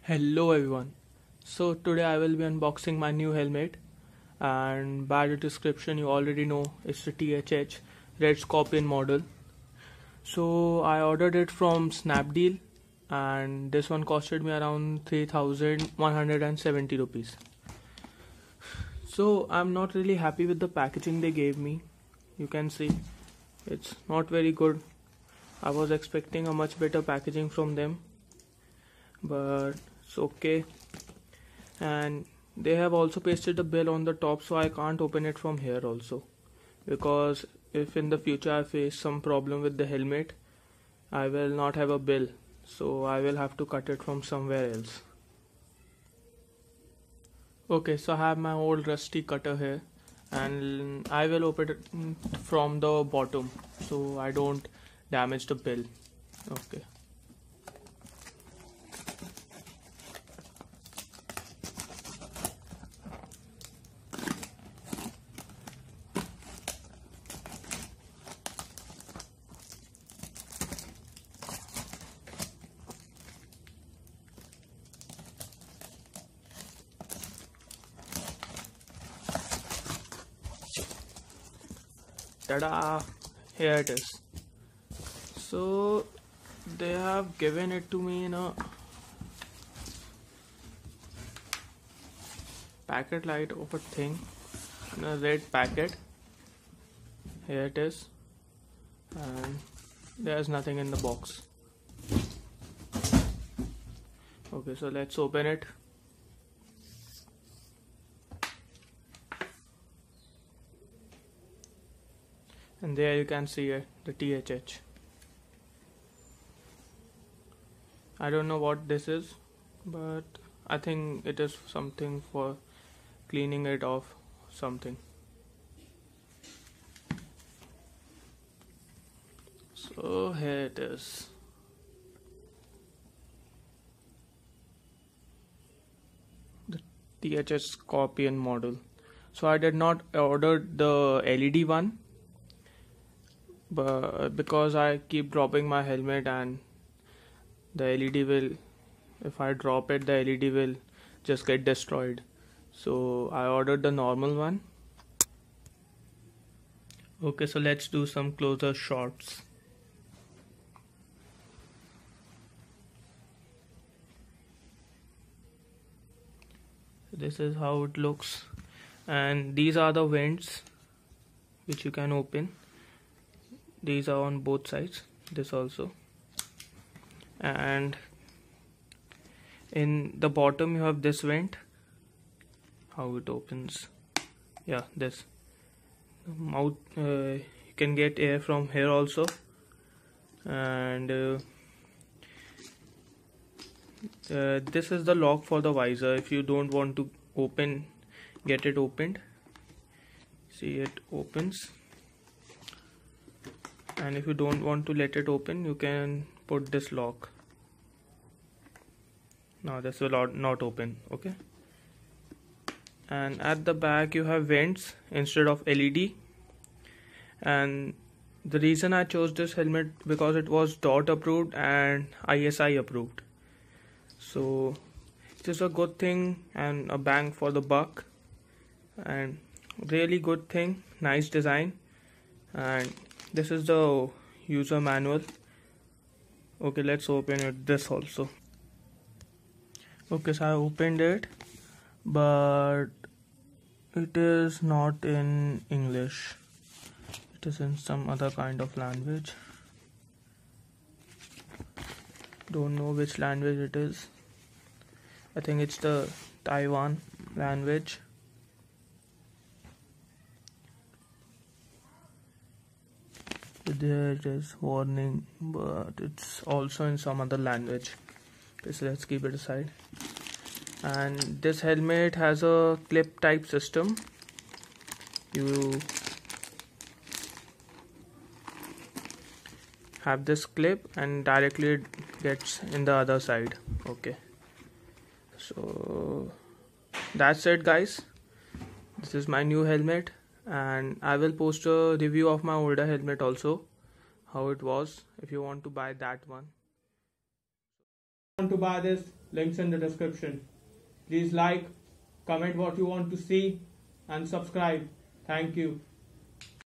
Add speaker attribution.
Speaker 1: Hello everyone. So today I will be unboxing my new helmet, and by the description you already know it's the THH Red Scorpion model. So I ordered it from Snapdeal, and this one costed me around 3,170 rupees. So I'm not really happy with the packaging they gave me. You can see it's not very good. I was expecting a much better packaging from them, but it's okay. And they have also pasted the bill on the top, so I can't open it from here also, because if in the future I face some problem with the helmet, I will not have a bill, so I will have to cut it from somewhere else. Okay, so I have my old rusty cutter here, and I will open it from the bottom so I don't damage the bill. Okay. Tada! Here it is. So they have given it to me in a packet light of a thing, in a red packet. Here it is, and there's nothing in the box. Okay, so let's open it. And there you can see it, the THH. I don't know what this is, but I think it is something for cleaning it off, something. So here it is. The THH Scorpion model. So I did not order the LED one, but because I keep dropping my helmet, and the LED will, if I drop it, the LED will just get destroyed. So I ordered the normal one. Okay, so let's do some closer shots. This is how it looks, and these are the vents which you can open. These are on both sides, this also, and in the bottom you have this vent. How it opens, yeah, this mouth, you can get air from here also, and this is the lock for the visor. If you don't want to get it opened, see, it opens, and if you don't want to let it open, you can put this lock. Now this will not open. Okay, and at the back you have vents instead of LED. And the reason I chose this helmet because it was DOT approved and ISI approved, so it is a good thing and a bang for the buck, and really good thing, nice design. And this is the user manual. Okay, let's open it, this also. Okay, so I opened it, but it is not in English. It is in some other kind of language. Don't know which language it is. I think it's the Taiwan language. There it is, warning, but it's also in some other language. Okay, so let's keep it aside. And this helmet has a clip type system. You have this clip and directly it gets in the other side. Okay, so that's it, guys. This is my new helmet, and I will post a review of my older helmet also, how it was, if you want to buy that one. Want to buy this, links in the description. Please like, comment what you want to see and subscribe. Thank you.